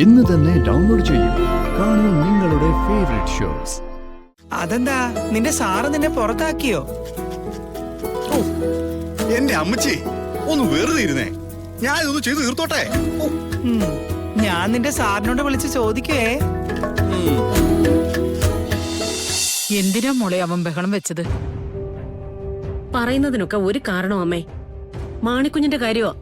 ഇന്ന് തന്നെ ഡൗൺലോഡ് ചെയ്യൂ. കാണൂ നിങ്ങളുടെ ഫേവറേറ്റ് ഷോസ്. അതെന്താ നിന്റെ സാറ് നിന്നെ പുറത്താക്കിയോ? എന്റെ അമ്മച്ചി ഒന്ന് വെറുതെ ഇരുന്നേ, ഞാൻ ഇതൊന്ന് ചെയ്ത് തീർത്തോട്ടെ. ഞാൻ നിന്റെ സാറിനോട് വിളിച്ച് ചോദിക്കുവേ. എന്തിനാ മോളെ അവൻ ബഹളം വെച്ചത്? പറയുന്നതിനൊക്കെ ഒരു കാരണം അമ്മേ, മാണിക്കുഞ്ഞിന്റെ കാര്യമാ.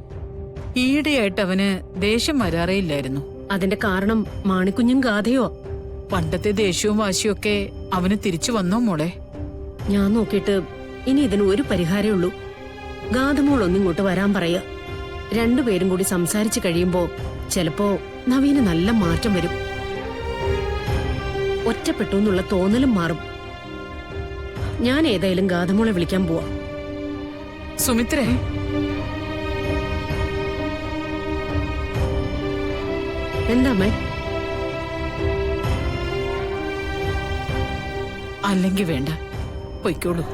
ഈയിടെയായിട്ട് അവന് ദേഷ്യം വരാറേയില്ലായിരുന്നു. അതിന്റെ കാരണം മാണിക്കുഞ്ഞും ഗാഥയോ. പണ്ടത്തെ ദേഷ്യവും വാശിയും ഒക്കെ അവന് തിരിച്ചു വന്നോ മോളെ? ഞാൻ നോക്കിയിട്ട് ഇനി ഇതിന് ഒരു പരിഹാരമേ ഉള്ളൂ. ഗാഥമോൾ ഒന്നിങ്ങോട്ട് വരാൻ പറയാ. രണ്ടുപേരും കൂടി സംസാരിച്ചു കഴിയുമ്പോ ചിലപ്പോ നവീന് നല്ല മാറ്റം വരും. ഒറ്റപ്പെട്ടു എന്നുള്ള തോന്നലും മാറും. ഞാൻ ഏതായാലും ഗാഥമോളെ വിളിക്കാൻ പോവാ. സുമിത്രേ, എന്താ അമ്മേ? അല്ലെങ്കിൽ വേണ്ട, പൊയ്ക്കോളൂ.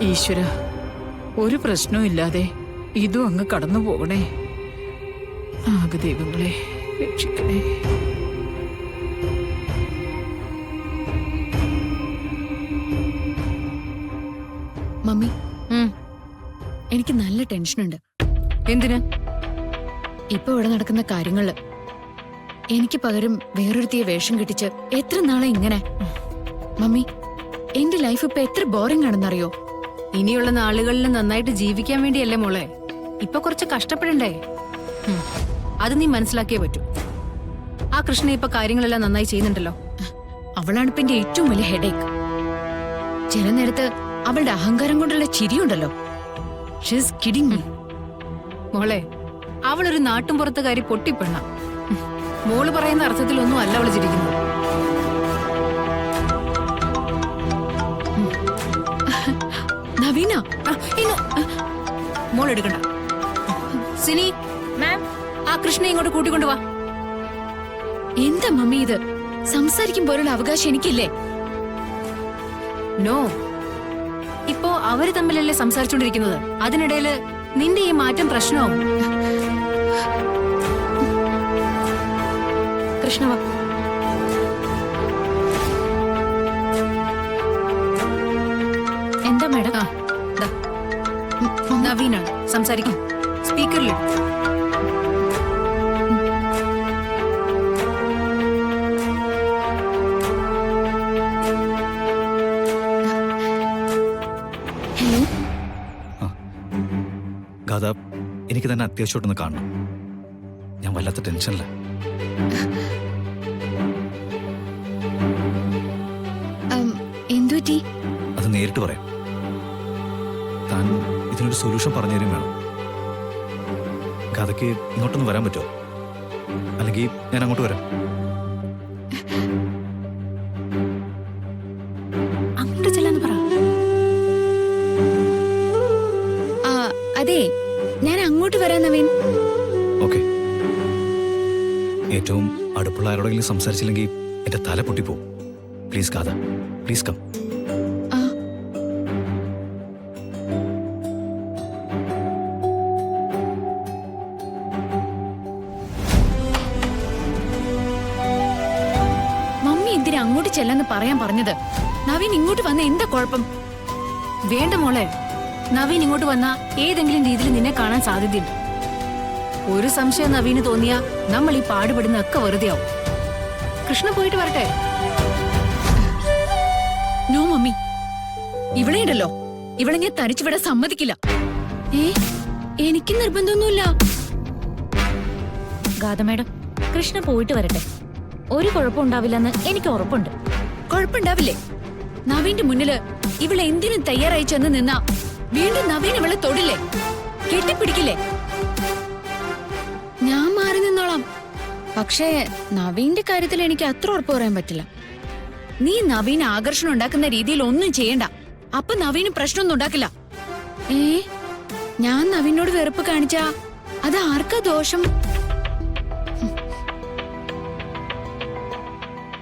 ഈശ്വര, ഒരു പ്രശ്നവും ഇല്ലാതെ ഇതും അങ്ങ് കടന്നു പോകണേ. ആകെ ദൈവങ്ങളെ രക്ഷിക്കണേ. മമ്മി, എനിക്ക് നല്ല ടെൻഷനുണ്ട്. എന്തിന്? ഇപ്പൊ ഇവിടെ നടക്കുന്ന കാര്യങ്ങള് എനിക്ക് പകരം വേറൊരുത്തിയെ വേഷം കെട്ടിച്ച് എത്ര നാളെ ഇങ്ങനെ. മമ്മി, എന്റെ ലൈഫ് ഇപ്പൊ എത്ര ബോറിംഗ് ആണെന്നറിയോ? ഇനിയുള്ള നാളുകളിൽ നന്നായിട്ട് ജീവിക്കാൻ വേണ്ടിയല്ലേ മോളെ. ഇപ്പൊ കുറച്ച് കഷ്ടപ്പെടണ്ടേ? അത് നീ മനസ്സിലാക്കിയേ പറ്റൂ. ആ കൃഷ്ണ ഇപ്പൊ കാര്യങ്ങളെല്ലാം നന്നായി ചെയ്യുന്നുണ്ടല്ലോ. അവളാണ് ഇപ്പൊ എന്റെ ഏറ്റവും വലിയ ഹെഡേക്ക്. ചില നേരത്ത് അവളുടെ അഹങ്കാരം കൊണ്ടുള്ള ചിരിയുണ്ടല്ലോ. She's kidding me. മോളെ, അവളൊരു നാട്ടുംപുറത്തുകാരി പൊട്ടിപ്പെണ്ണ. മോള് പറയുന്ന അർത്ഥത്തിലൊന്നും അല്ല അവള് ചിരിക്കുന്നത്. നവീന, മോൾ എടുക്കണ്ട. സിനി മാം, ആ കൃഷ്ണ ഇങ്ങോട്ട് കൂട്ടിക്കൊണ്ടുവാ. എന്താ മമ്മി ഇത്? സംസാരിക്കുമ്പോഴുള്ള അവകാശം എനിക്കില്ലേ? നോ, ഇപ്പോ അവര് തമ്മിലല്ലേ സംസാരിച്ചോണ്ടിരിക്കുന്നത്. അതിനിടയില് നിന്റെ ഈ മാറ്റം പ്രശ്നമാവും. കൃഷ്ണവ, എന്താ മേഡം? നവീനാണ് സംസാരിക്കും. സ്പീക്കറിൽ ഗാഥ, എനിക്ക് തന്നെ അത്യാവശ്യമായിട്ടൊന്ന് കാണണം. ഞാൻ വല്ലാത്ത ടെൻഷനില്ല. എന്തുപറ്റി? അത് നേരിട്ട് പറയാം. താൻ ഇതിനൊരു സൊല്യൂഷൻ പറഞ്ഞു തരും വേണം. ഗാഥയ്ക്ക് ഇങ്ങോട്ടൊന്ന് വരാൻ പറ്റുമോ? അല്ലെങ്കിൽ ഞാൻ അങ്ങോട്ട് വരാം. അങ്ങോട്ട് ചെല്ലാന്ന് പറ. അതെ, ഞാൻ അങ്ങോട്ട് വരാം നവീൻ. ഓക്കെ. ഏറ്റവും അടുപ്പുള്ള ആരോടെങ്കിലും സംസാരിച്ചില്ലെങ്കിൽ എന്റെ തല പൊട്ടിപ്പോവും. Please Gatha, please come. Mummy എന്തിനാ അങ്ങോട്ട് ചെല്ലാന്ന് പറയാൻ പറഞ്ഞത്? നവീൻ ഇങ്ങോട്ട് വന്ന എന്താ കുഴപ്പം? വേണ്ട മോളെ, നവീൻ ഇങ്ങോട്ട് വന്നാ ഏതെങ്കിലും രീതിയിൽ നിന്നെ കാണാൻ സാധ്യതയുണ്ട്. ഒരു സംശയം നവീന് തോന്നിയാ നമ്മൾ ഈ പാടുപെടുന്ന ഒക്കെ വെറുതെ ആവും. കൃഷ്ണ പോയിട്ട് വരട്ടെ. നോ മമ്മി, ഇവിടെ ഉണ്ടല്ലോ, ഇവളെ ഞാൻ തനിച്ചുവിടാൻ സമ്മതിക്കില്ല. എനിക്ക് നിർബന്ധമൊന്നുമില്ല. ഗാഥ മേഡം, കൃഷ്ണ പോയിട്ട് വരട്ടെ. ഒരു കുഴപ്പമുണ്ടാവില്ലെന്ന് എനിക്ക് ഉറപ്പുണ്ട്. കുഴപ്പമുണ്ടാവില്ലേ? നവീന്റെ മുന്നില് ഇവളെ എന്തിനും തയ്യാറായി ചെന്ന് നിന്നാ വീണ്ടും നവീൻ ഇവളെ തൊടില്ലേ, കെട്ടിപ്പിടിക്കില്ലേ? ഞാൻ മാറി നിന്നോളാം. പക്ഷേ നവീന്റെ കാര്യത്തിൽ എനിക്ക് അത്ര ഉറപ്പ് പറയാൻ പറ്റില്ല. നീ നവീന് ആകർഷണം ഉണ്ടാക്കുന്ന രീതിയിൽ ഒന്നും ചെയ്യണ്ട. അപ്പൊ നവീന് പ്രശ്നമൊന്നും ഉണ്ടാക്കില്ല. ഞാൻ നവീനോട് വെറുപ്പ് കാണിച്ചാ അത് ആർക്കാ ദോഷം?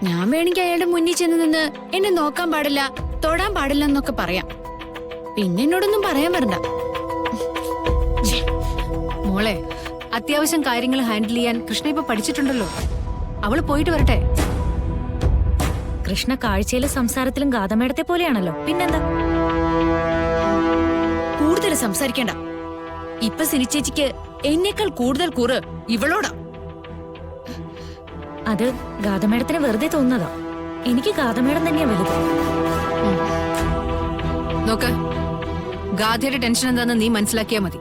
ഞാൻ വേണമെങ്കിൽ അയാളുടെ മുന്നിൽ ചെന്ന് നിന്ന് എന്നെ നോക്കാൻ പാടില്ല, തൊടാൻ പാടില്ല എന്നൊക്കെ പറയാം. പിന്നെ എന്നോടൊന്നും പറയാൻ വരണ്ട. മോളെ, അത്യാവശ്യം കാര്യങ്ങൾ ഹാൻഡിൽ ചെയ്യാൻ കൃഷ്ണ ഇപ്പൊ പഠിച്ചിട്ടുണ്ടല്ലോ. അവള് പോയിട്ട് വരട്ടെ. കൃഷ്ണ കാഴ്ചയിലും സംസാരത്തിലും ഗാതമേടത്തെ പോലെയാണല്ലോ, പിന്നെന്താ? കൂടുതൽ സംസാരിക്കണ്ട. ഇപ്പൊ സിനിച്ചേച്ചിക്ക് എന്നേക്കാൾ കൂടുതൽ കൂറ് ഇവളോടാ. അത് ഗാതമേടത്തിന് വെറുതെ തോന്നുന്നതാ. എനിക്ക് ഗാതമേടം തന്നെയാ വലുത്. നോക്ക്, ഗാഥയുടെ ടെൻഷൻ എന്താന്ന് നീ മനസ്സിലാക്കിയാ മതി.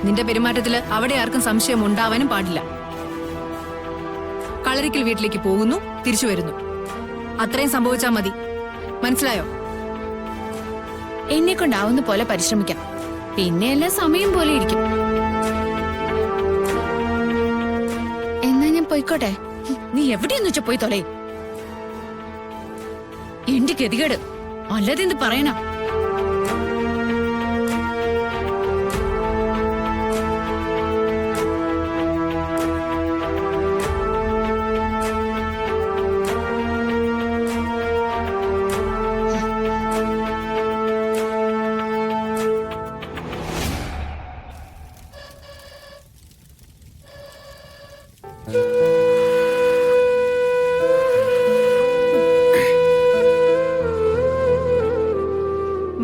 നിന്റെ പെരുമാറ്റത്തില് അവിടെ ആർക്കും സംശയം ഉണ്ടാവാനും പാടില്ല. കളരിക്കൽ വീട്ടിലേക്ക് പോകുന്നു, തിരിച്ചു വരുന്നു, അത്രയും സംഭവിച്ചാ മതി. മനസ്സിലായോ? എന്നെ കൊണ്ടാവുന്ന പോലെ പരിശ്രമിക്കാം. പിന്നെ എല്ലാം സമയം പോലെ ഇരിക്കും. എന്നാ ഞാൻ പോയിക്കോട്ടെ. നീ എവിടെയെന്ന് വെച്ചാ പോയി തൊലേ. എന്റെ ഗതികേട് അല്ലാതെ എന്ത് പറയാനാ?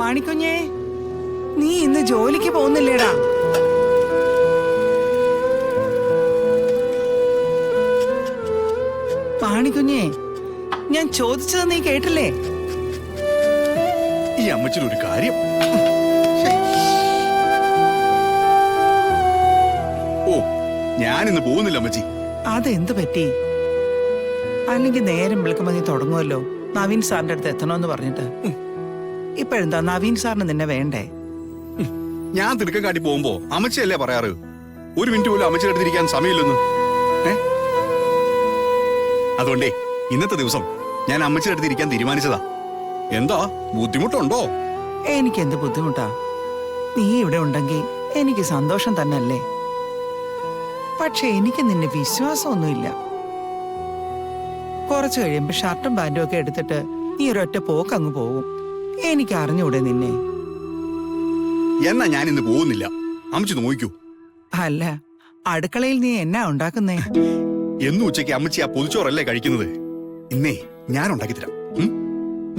മാണിക്കുഞ്ഞേ, നീ ഇന്ന് ജോലിക്ക് പോകുന്നില്ലേടാ? മാണിക്കുഞ്ഞേ, ഞാൻ ചോദിച്ചത് നീ കേട്ടില്ലേ? ഈ അമ്മച്ചിലൊരു കാര്യം. ഓ, ഞാനിന്ന് പോകുന്നില്ല അമ്മച്ചി. അതെന്ത് പറ്റി? അല്ലെങ്കിൽ നേരം വിളിക്കുമ്പോ നീ തുടങ്ങുമല്ലോ നവീൻ സാറിന്റെ അടുത്ത് എത്തണോന്ന് പറഞ്ഞിട്ട്. ഇപ്പോഴെന്താ നവീൻ സാറിന് നിന്നെ വേണ്ടേ? ഞാൻ തിടുക്കം കാട്ടി പോകുമ്പോ അമ്മച്ചിയല്ലേ പറയാറ്, ഒരു മിനിറ്റ് പോലും അമ്മച്ചിയുടെ അടുത്തിരിക്കാൻ സമയമില്ലെന്ന്. അതുകൊണ്ടേ ഇന്നത്തെ ദിവസം ഞാൻ അമ്മച്ചിയുടെ അടുത്തിരിക്കാൻ തീരുമാനിച്ചതാ. എന്താ ബുദ്ധിമുട്ടുണ്ടോ? എനിക്കെന്ത് ബുദ്ധിമുട്ടാ? നീ ഇവിടെ ഉണ്ടെങ്കിൽ എനിക്ക് സന്തോഷം തന്നെയല്ലേ. പക്ഷെ എനിക്ക് നിന്നെ വിശ്വാസമൊന്നുമില്ല. കുറച്ചു കഴിയുമ്പോ ഷർട്ടും പാന്റും ഒക്കെ എടുത്തിട്ട് നീ ഒരൊറ്റ പോക്ക് അങ്ങ് പോകും. എനിക്ക് അറിഞ്ഞൂടെ നിന്നെ? എന്നാ ഞാൻ ഇന്ന് പോകുന്നില്ല. അമ്മച്ചി നോക്കൂ. അല്ല, അടുക്കളയിൽ നീ എന്നാ ഉണ്ടാക്കുന്നേ? എന്നും ഉച്ചയ്ക്ക് അമ്മച്ചി ആ പൊതിച്ചോറല്ലേ കഴിക്കുന്നത്. ഇന്നേ ഞാൻ ഉണ്ടാക്കി തരാം.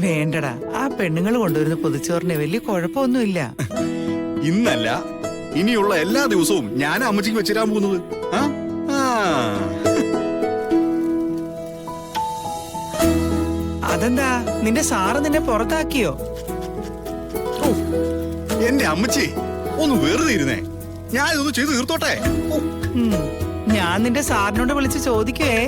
വേണ്ടടാ, ആ പെണ്ണുങ്ങൾ കൊണ്ടുവരുന്ന പൊതിച്ചോറിന് വലിയ കുഴപ്പമൊന്നുമില്ല. ഇന്നല്ല, ഇനിയുള്ള എല്ലാ ദിവസവും ഞാൻ അമ്മച്ചിക്ക് വെച്ചിരാൻ പോകുന്നത്. അതെന്താ, നിന്റെ സാറ് നിന്നെ പുറത്താക്കിയോ? എന്റെ അമ്മച്ചി ഒന്ന് വെറുതെ ഇരുന്നേ, ഞാൻ ഇതൊന്ന് ചെയ്ത് തീർത്തോട്ടെ. ഞാൻ നിന്റെ സാറിനോട് വിളിച്ച് ചോദിക്കുവേ.